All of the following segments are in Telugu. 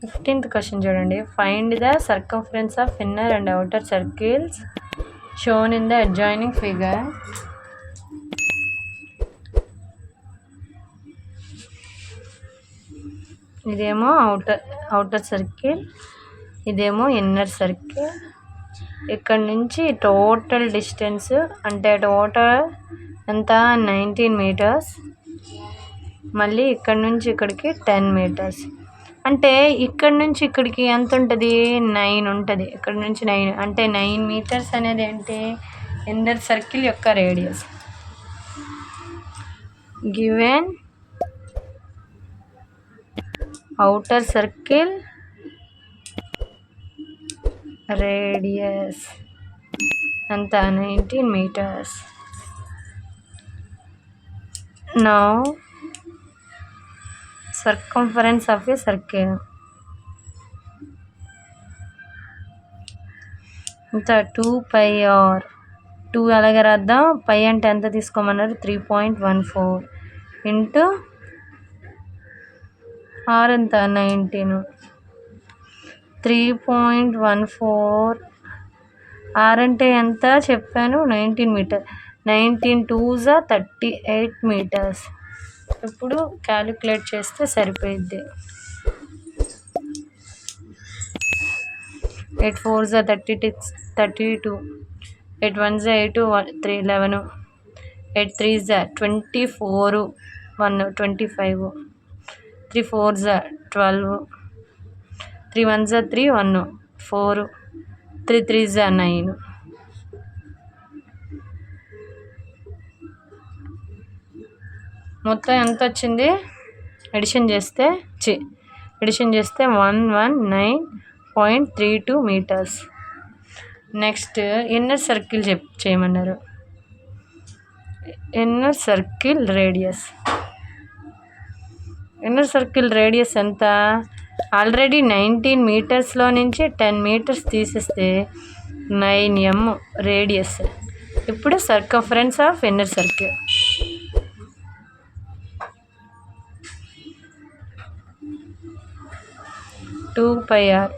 15th క్వశ్చన్ చూడండి. Find the circumference of inner and outer circles shown in the adjoining figure. ఇదేమో అవుటర్ సర్కిల్, ఇదేమో ఇన్నర్ సర్కిల్. ఇక్కడ నుంచి టోటల్ డిస్టెన్స్ అంటే టోటల్ ఎంత 19 మీటర్స్. మళ్ళీ ఇక్కడ నుంచి ఇక్కడికి 10 మీటర్స్. అంటే ఇక్కడ నుంచి ఇక్కడికి ఎంత ఉంటుంది? 9 ఉంటుంది. ఇక్కడ నుంచి 9 అంటే 9 మీటర్స్ అనేది ఏంటి? ఇన్నర్ సర్కిల్ యొక్క radius. Given outer circle radius and 19 meters. Now circumference of a circle ఇంత 2 pi r 2 అలాగే రాద్దాం. పై అంటే ఎంత తీసుకోమన్నారు? 3.14 ఇంటూ ఆర్ ఎంత 19. 3.14 ఆర్ అంటే ఎంత చెప్పాను? 19 మీటర్. 19 2s 38 metres. ఇప్పుడు క్యాలిక్యులేట్ చేస్తే సరిపోయిద్ది. 8 4s 32, 8 1s 8 3 11, 8 3s 24, 1 25, 3 4s 12, 3 1s 3 1 4, 3 3s 9. మొత్తం ఎంత వచ్చింది? ఎడిషన్ చేస్తే 119.32 మీటర్స్. నెక్స్ట్ ఇన్నర్ సర్కిల్ చేయమన్నారు. ఇన్నర్ సర్కిల్ రేడియస్ ఎంత? ఆల్రెడీ 19 మీటర్స్లో నుంచి 10 మీటర్స్ తీసేస్తే 9m రేడియస్. ఇప్పుడు circumference of inner circle. Two pi R.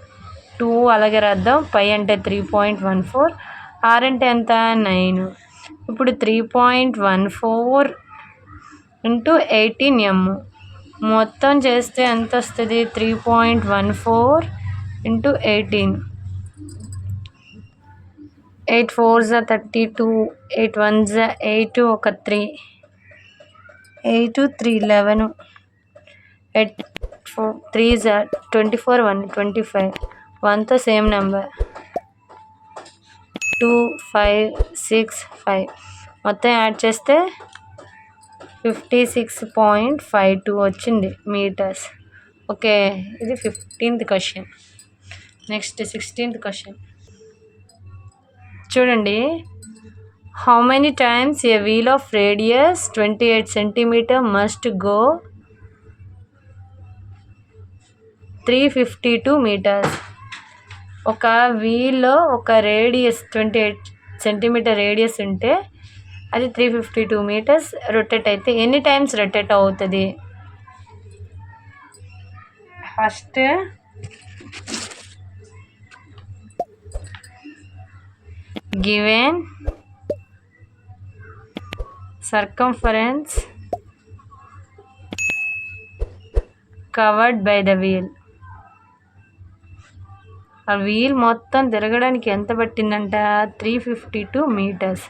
2 అలాగే రాద్దాం. పై అంటే 3.14, ఆర్ అంటే ఎంత? 9. ఇప్పుడు 3.14 ఇంటూ 18m మొత్తం చేస్తే ఎంత వస్తుంది? 3.14 ఇంటూ 18. 8 4s 32, 8 1s 8 ఒక 3, 8 3 11, 8 4 3s 24, 1 25, 1తో సేమ్ నెంబర్ 2 5 6 5 మొత్తం యాడ్ చేస్తే 56.52 వచ్చింది మీటర్స్. ఓకే, ఇది 15th question. Next 16th question చూడండి. How many times a wheel of radius 28 centimetre must go 352 metres. ఒక వీల్లో ఒక రేడియస్ 28 సెంటీమీటర్ రేడియస్ ఉంటే అది 352 మీటర్స్ రొటేట్ అయితే ఎన్ని టైమ్స్ రొటేట్ అవుతుంది? First given circumference covered by the wheel. ఆ వీల్ మొత్తం తిరగడానికి ఎంత పట్టిందంట? 352 మీటర్స్.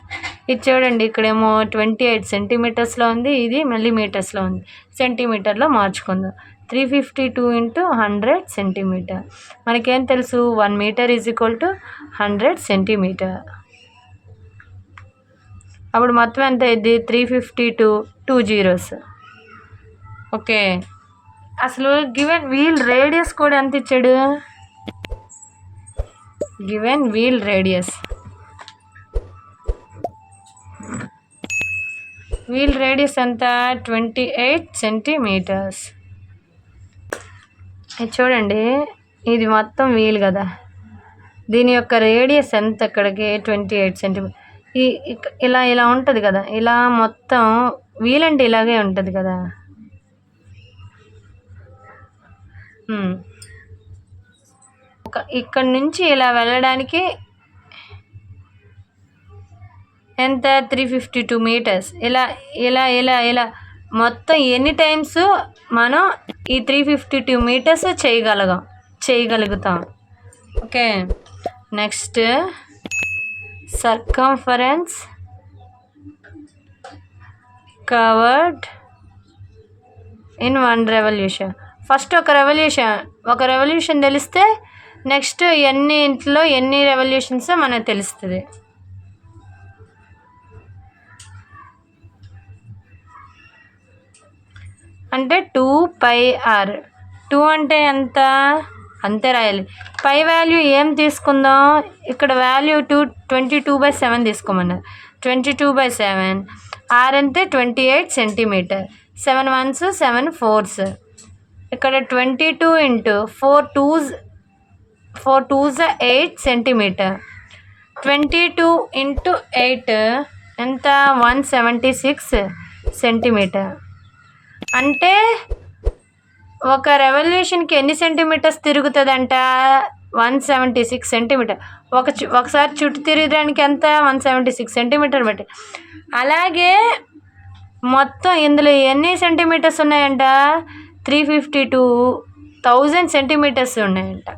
ఇది చూడండి, ఇక్కడేమో 28 సెంటీమీటర్స్లో ఉంది, ఇది మళ్ళీ మీటర్స్లో ఉంది. సెంటీమీటర్లో మార్చుకుందాం. 352 ఇంటూ 100 సెంటీమీటర్. మనకేం తెలుసు? 1 metre is equal to 100 centimetre. అప్పుడు మొత్తం ఎంత అయింది? 352 2 zeros. ఓకే, అసలు గివెన్ వీల్ రేడియస్ కూడా ఎంత ఇచ్చాడు? గివెన్ వీల్ రేడియస్ ఎంత? 28 సెంటీమీటర్స్. ఇది చూడండి, ఇది మొత్తం వీల్ కదా, దీని యొక్క రేడియస్ ఎంత? ఇక్కడికి 28 సెంటీమీటర్. ఇలా ఉంటుంది కదా, ఇలా మొత్తం వీల్ అంటే ఇలాగే ఉంటుంది కదా. ఇక్కడ నుంచి ఇలా వెళ్ళడానికి ఎంత 352 మీటర్స్. ఇలా ఇలా ఇలా ఇలా మొత్తం ఎన్ని టైమ్స్ మనం ఈ 352 మీటర్స్ చేయగలుగుతాం. Okay, next circumference covered in 1 revolution. First ఒక రెవల్యూషన్ తెలిస్తే నెక్స్ట్ ఎన్ని రెవల్యూషన్స్ మనకు తెలుస్తుంది. అంటే 2πr. 2 అంటే ఎంత అంతే రాయాలి. పై వాల్యూ ఏం తీసుకుందాం, ఇక్కడ వాల్యూ 22/7 తీసుకోమన్నారు. 22/7. r అంటే 28 సెంటీమీటర్. 7 1s 7 4s. ఇక్కడ 22 ఇంటూ 4 2s 8 సెంటీమీటర్. 22 ఇంటూ 8 ఎంత 176 సెంటీమీటర్. అంటే ఒక రెవల్యూషన్కి ఎన్ని సెంటీమీటర్స్ తిరుగుతుందంట 176 సెంటీమీటర్. ఒకసారి చుట్టూ తిరగడానికి ఎంత 176 సెంటీమీటర్ బట్టి. అలాగే మొత్తం ఇందులో ఎన్ని సెంటీమీటర్స్ ఉన్నాయంట 352,000 సెంటీమీటర్స్ ఉన్నాయంట.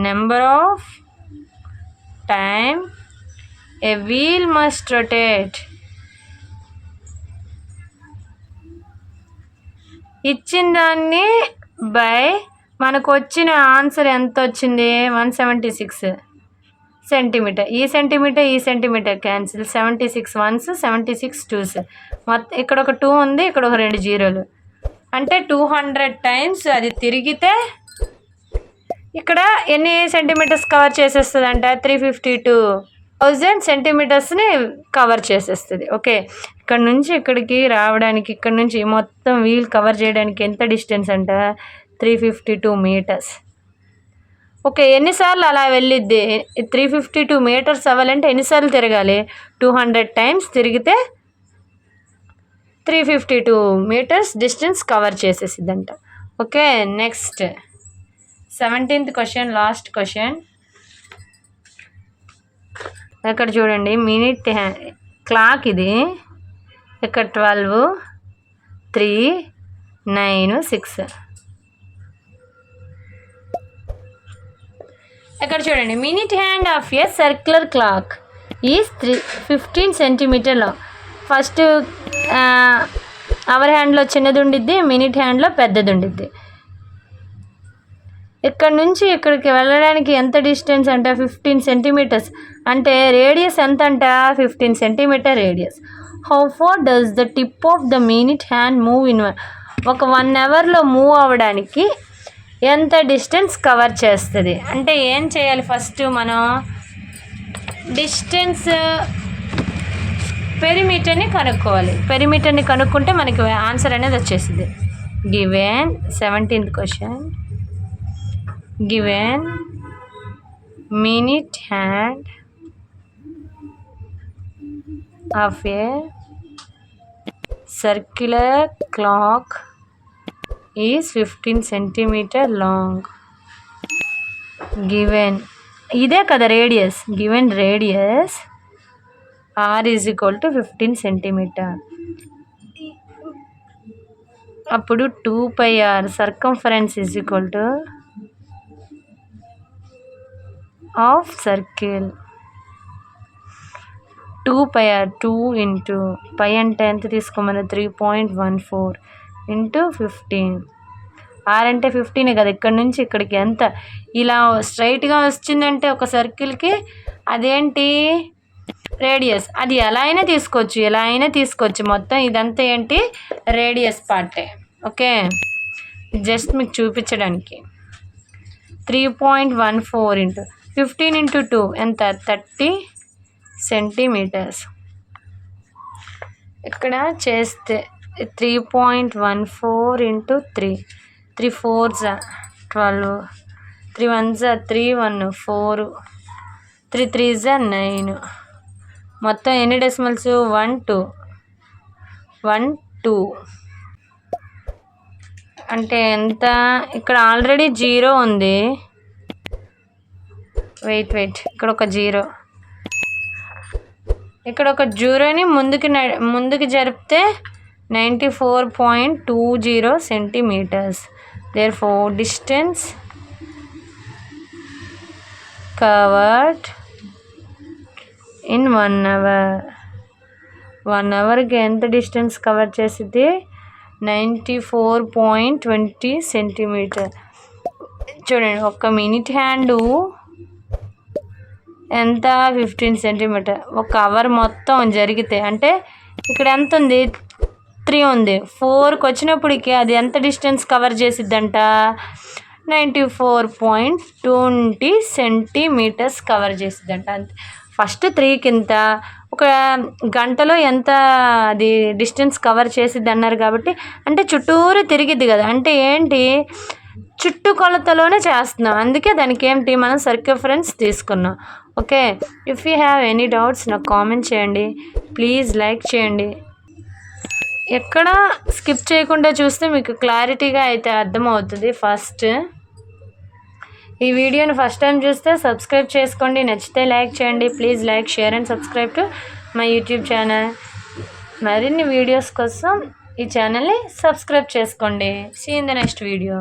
Number of time a wheel must rotate. ఇచ్చిన దాన్ని బై మనకు వచ్చిన ఆన్సర్ ఎంత వచ్చింది 176 సెంటీమీటర్. ఈ సెంటీమీటర్ క్యాన్సిల్. 76 1s 76 2s. మొత్తం ఇక్కడ ఒక 2 ఉంది, ఇక్కడ ఒక 2 జీరోలు. అంటే 200 టైమ్స్ అది తిరిగితే ఇక్కడ ఎన్ని సెంటీమీటర్స్ కవర్ చేసేస్తుంది అంట 352,000 సెంటీమీటర్స్ని కవర్ చేసేస్తుంది. ఓకే, ఇక్కడ నుంచి ఇక్కడికి రావడానికి, ఇక్కడ నుంచి మొత్తం వీల్ కవర్ చేయడానికి ఎంత డిస్టెన్స్ అంట 352 మీటర్స్. ఓకే, ఎన్నిసార్లు అలా వెళ్ళిద్ది 352 మీటర్స్ అవ్వాలంటే ఎన్నిసార్లు తిరగాలి 200 టైమ్స్ తిరిగితే 352 మీటర్స్ డిస్టెన్స్ కవర్ చేసేసిద్దంట. Okay, next 17th question, last question. ఇక్కడ చూడండి, మినిట్ క్లాక్ ఇది. ఇక్కడ 12 3 9 6. ఇక్కడ చూడండి, minute hand of a circular clock is 15 centimetre long. First hour హ్యాండ్లో చిన్నది ఉండిద్ది, మినిట్ హ్యాండ్లో పెద్దది ఉండిద్ది. ఇక్కడ నుంచి ఇక్కడికి వెళ్ళడానికి ఎంత డిస్టెన్స్ అంటే 15 సెంటీమీటర్స్. అంటే రేడియస్ ఎంత అంట 15 centimetre radius. How far does the tip of the minute hand move in ఒక 1 అవర్లో మూవ్ అవ్వడానికి ఎంత డిస్టెన్స్ కవర్ చేస్తుంది అంటే ఏం చేయాలి, ఫస్ట్ మనం డిస్టెన్స్ పెరిమీటర్ని కనుక్కోవాలి. పెరిమీటర్ని కనుక్కుంటే మనకి ఆన్సర్ అనేది వచ్చేసింది. Given 17th question, given minute hand of a circular clock is 15 centimeter long. Given ఇదే కదా radius. Given radius r is equal to 15 centimetre. అప్పుడు 2πr circumference is equal to of circle 2πr 2 into pi అంటే ఎంత తీసుకోమని 3.14 into 15. r అంటే 15 కదా, ఇక్కడ నుంచి ఇక్కడికి ఎంత ఇలా స్ట్రైట్గా వచ్చిందంటే ఒక సర్కిల్కి అదేంటి రేడియస్. అది ఎలా అయినా తీసుకోవచ్చు, మొత్తం ఇదంతా ఏంటి రేడియస్ పార్టే. ఓకే, జస్ట్ మీకు చూపించడానికి 3.14 into 15 into 2 ఎంత 30 సెంటీమీటర్స్. ఇక్కడ చేస్తే 3.14 into 3 3 4s 12 3 1s 3 1 4 3 3s 9. మొత్తం ఎన్ని డెసిమల్స్ 1 2 అంటే ఎంత, ఇక్కడ ఆల్రెడీ 0 ఉంది, వెయిట్ ఇక్కడ ఒక జీరో, ఇక్కడ ఒక జీరోని ముందుకు జరిపితే 94.20 centimetres. therefore distance covered in 1 hour. 1 అవర్కి ఎంత డిస్టెన్స్ కవర్ చేసింది? 94.20 సెంటీమీటర్. చూడండి, ఒక మినిట్ హ్యాండు ఎంత? 15 సెంటీమీటర్. ఒక అవర్ మొత్తం జరిగితే అంటే ఇక్కడ ఎంత ఉంది? 3 ఉంది. 4కి వచ్చినప్పటికి అది ఎంత డిస్టెన్స్ కవర్ చేసిద్దంట? 94.20 సెంటీమీటర్స్ కవర్ చేసిద్దంట. అంతే. ఫస్ట్ 3కి ఇంత, ఒక గంటలో ఎంత అది డిస్టెన్స్ కవర్ చేసిద్ది అన్నారు కాబట్టి అంటే చుట్టూరు తిరిగిద్ది కదా. అంటే ఏంటి? చుట్టుకొలతలోనే చేస్తున్నాం, అందుకే దానికి ఏంటి మనం సర్కంఫరెన్స్ తీసుకున్నాం. Okay, if you have any doubts నాకు కామెంట్ చేయండి, ప్లీజ్ లైక్ చేయండి. ఎక్కడ స్కిప్ చేయకుండా చూస్తే మీకు క్లారిటీగా అయితే అర్థమవుతుంది. ఫస్ట్ ఈ వీడియోని ఫస్ట్ టైం చూస్తే సబ్స్క్రైబ్ చేసుకోండి, నచ్చితే లైక్ చేయండి. Please like, share and subscribe to my YouTube channel. మరిన్ని వీడియోస్ కోసం ఈ ఛానల్ని సబ్స్క్రైబ్ చేసుకోండి. See in the next video.